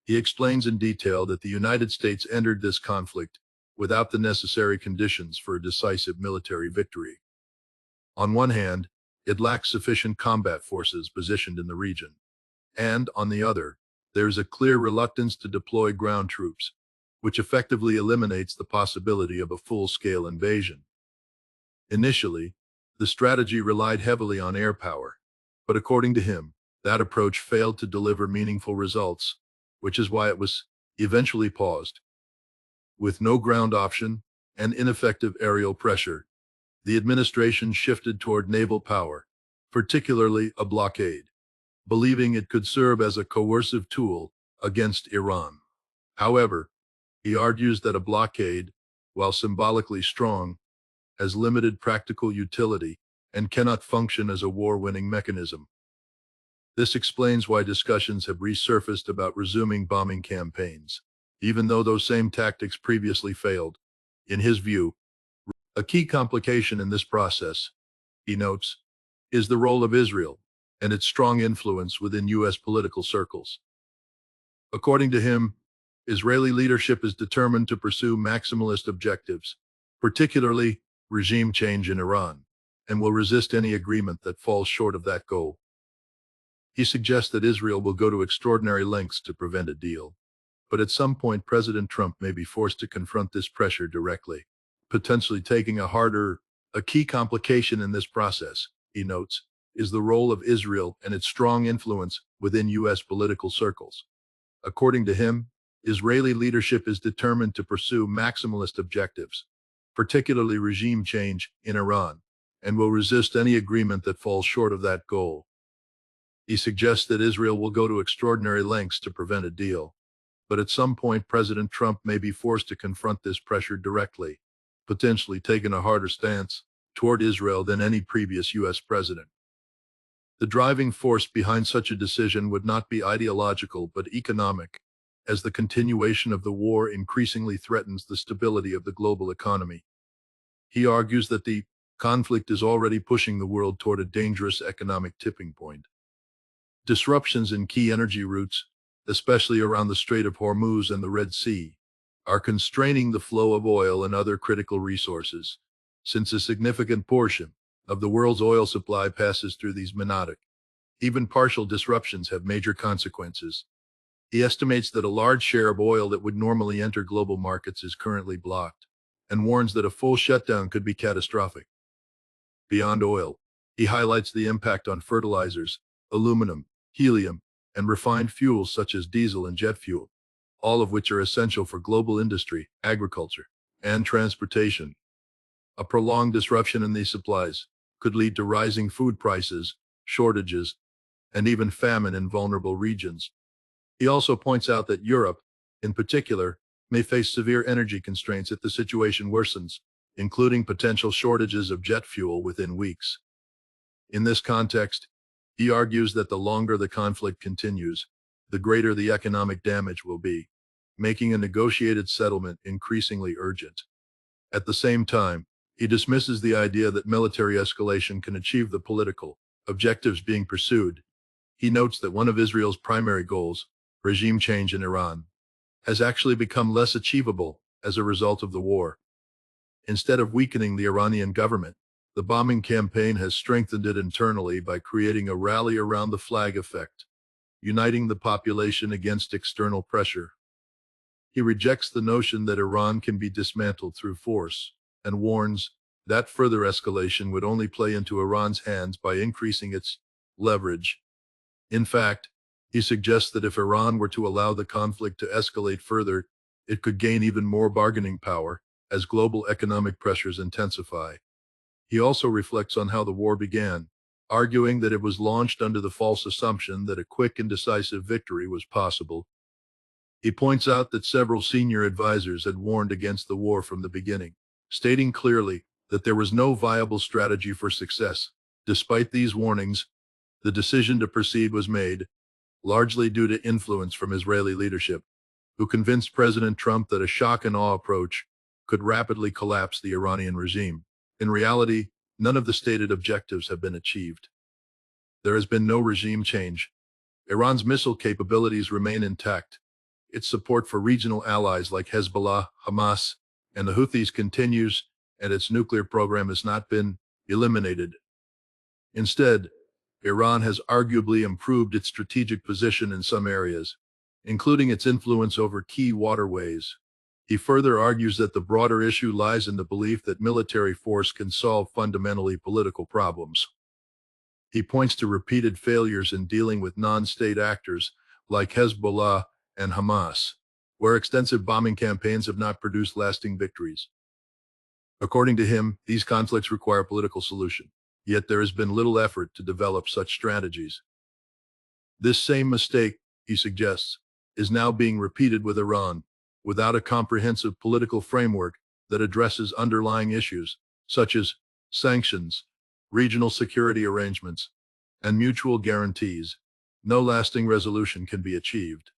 He explains in detail that the United States entered this conflict without the necessary conditions for a decisive military victory. On one hand, it lacks sufficient combat forces positioned in the region, and, on the other, there is a clear reluctance to deploy ground troops, which effectively eliminates the possibility of a full-scale invasion. Initially, the strategy relied heavily on air power, but according to him, that approach failed to deliver meaningful results, which is why it was eventually paused. With no ground option and ineffective aerial pressure, the administration shifted toward naval power, particularly a blockade, believing it could serve as a coercive tool against Iran. However, he argues that a blockade, while symbolically strong, has limited practical utility and cannot function as a war-winning mechanism. This explains why discussions have resurfaced about resuming bombing campaigns, even though those same tactics previously failed. In his view, a key complication in this process, he notes, is the role of Israel and its strong influence within U.S. political circles. According to him, Israeli leadership is determined to pursue maximalist objectives, particularly regime change in Iran, and will resist any agreement that falls short of that goal. He suggests that Israel will go to extraordinary lengths to prevent a deal, but at some point President Trump may be forced to confront this pressure directly, potentially taking a key complication in this process, he notes, is the role of Israel and its strong influence within U.S. political circles. According to him, Israeli leadership is determined to pursue maximalist objectives, particularly regime change in Iran, and will resist any agreement that falls short of that goal. He suggests that Israel will go to extraordinary lengths to prevent a deal, but at some point President Trump may be forced to confront this pressure directly, potentially taking a harder stance toward Israel than any previous U.S. president. The driving force behind such a decision would not be ideological but economic, as the continuation of the war increasingly threatens the stability of the global economy. He argues that the conflict is already pushing the world toward a dangerous economic tipping point. Disruptions in key energy routes, especially around the Strait of Hormuz and the Red Sea, are constraining the flow of oil and other critical resources, since a significant portion of the world's oil supply passes through these monadic. Even partial disruptions have major consequences. He estimates that a large share of oil that would normally enter global markets is currently blocked, and warns that a full shutdown could be catastrophic. Beyond oil, he highlights the impact on fertilizers, aluminum, helium, and refined fuels such as diesel and jet fuel, all of which are essential for global industry, agriculture, and transportation. A prolonged disruption in these supplies could lead to rising food prices, shortages, and even famine in vulnerable regions. He also points out that Europe, in particular, may face severe energy constraints if the situation worsens, including potential shortages of jet fuel within weeks. In this context, he argues that the longer the conflict continues, the greater the economic damage will be, making a negotiated settlement increasingly urgent. At the same time, he dismisses the idea that military escalation can achieve the political objectives being pursued. He notes that one of Israel's primary goals, regime change in Iran, has actually become less achievable as a result of the war. Instead of weakening the Iranian government, the bombing campaign has strengthened it internally by creating a rally around the flag effect, uniting the population against external pressure. He rejects the notion that Iran can be dismantled through force, and warns that further escalation would only play into Iran's hands by increasing its leverage. In fact, he suggests that if Iran were to allow the conflict to escalate further, it could gain even more bargaining power as global economic pressures intensify. He also reflects on how the war began, arguing that it was launched under the false assumption that a quick and decisive victory was possible. He points out that several senior advisors had warned against the war from the beginning, stating clearly that there was no viable strategy for success. Despite these warnings, the decision to proceed was made, largely due to influence from Israeli leadership, who convinced President Trump that a shock and awe approach could rapidly collapse the Iranian regime. In reality, none of the stated objectives have been achieved. There has been no regime change. Iran's missile capabilities remain intact, its support for regional allies like Hezbollah, Hamas, and the Houthis continues, and its nuclear program has not been eliminated. Instead, Iran has arguably improved its strategic position in some areas, including its influence over key waterways. He further argues that the broader issue lies in the belief that military force can solve fundamentally political problems. He points to repeated failures in dealing with non-state actors like Hezbollah and Hamas, where extensive bombing campaigns have not produced lasting victories. According to him, these conflicts require a political solution, yet there has been little effort to develop such strategies. This same mistake, he suggests, is now being repeated with Iran, without a comprehensive political framework that addresses underlying issues, such as sanctions, regional security arrangements, and mutual guarantees. No lasting resolution can be achieved.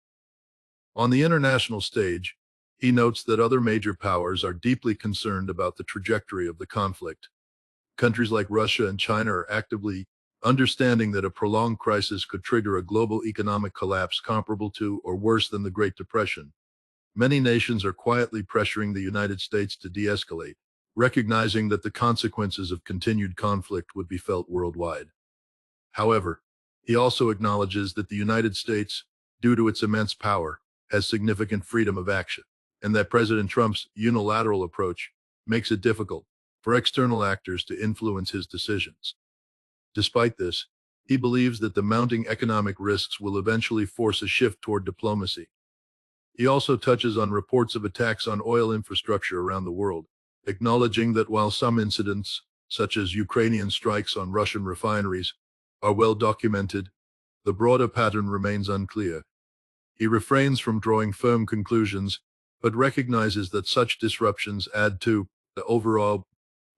On the international stage, he notes that other major powers are deeply concerned about the trajectory of the conflict. Countries like Russia and China are actively understanding that a prolonged crisis could trigger a global economic collapse comparable to or worse than the Great Depression. Many nations are quietly pressuring the United States to de-escalate, recognizing that the consequences of continued conflict would be felt worldwide. However, he also acknowledges that the United States, due to its immense power, has significant freedom of action, and that President Trump's unilateral approach makes it difficult for external actors to influence his decisions. Despite this, he believes that the mounting economic risks will eventually force a shift toward diplomacy. He also touches on reports of attacks on oil infrastructure around the world, acknowledging that while some incidents, such as Ukrainian strikes on Russian refineries, are well documented, the broader pattern remains unclear. He refrains from drawing firm conclusions, but recognizes that such disruptions add to the overall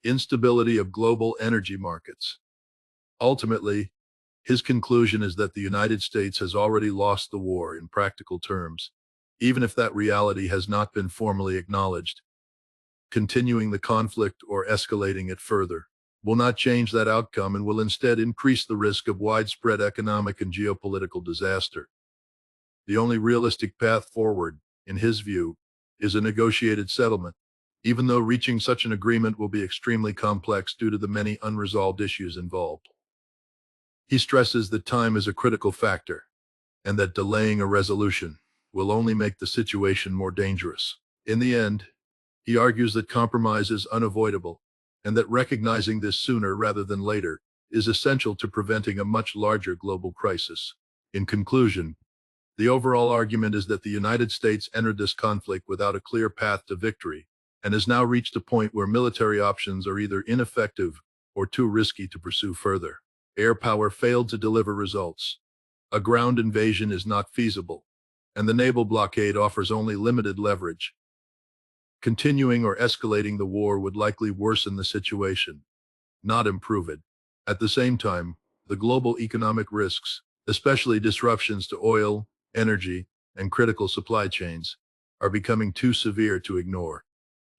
instability of global energy markets. Ultimately, his conclusion is that the United States has already lost the war in practical terms, even if that reality has not been formally acknowledged. Continuing the conflict or escalating it further will not change that outcome and will instead increase the risk of widespread economic and geopolitical disaster. The only realistic path forward, in his view, is a negotiated settlement, even though reaching such an agreement will be extremely complex due to the many unresolved issues involved. He stresses that time is a critical factor, and that delaying a resolution will only make the situation more dangerous. In the end, he argues that compromise is unavoidable, and that recognizing this sooner rather than later is essential to preventing a much larger global crisis. In conclusion, the overall argument is that the United States entered this conflict without a clear path to victory, and has now reached a point where military options are either ineffective or too risky to pursue further. Air power failed to deliver results. A ground invasion is not feasible, and the naval blockade offers only limited leverage. Continuing or escalating the war would likely worsen the situation, not improve it. At the same time, the global economic risks, especially disruptions to oil, energy, and critical supply chains, are becoming too severe to ignore,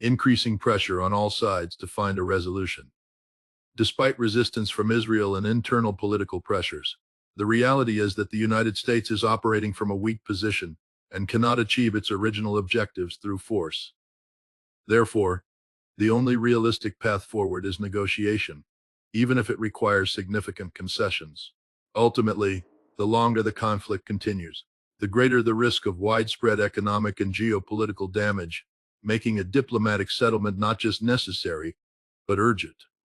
increasing pressure on all sides to find a resolution. Despite resistance from Israel and internal political pressures, the reality is that the United States is operating from a weak position and cannot achieve its original objectives through force. Therefore, the only realistic path forward is negotiation, even if it requires significant concessions. Ultimately, the longer the conflict continues, the greater the risk of widespread economic and geopolitical damage, making a diplomatic settlement not just necessary, but urgent.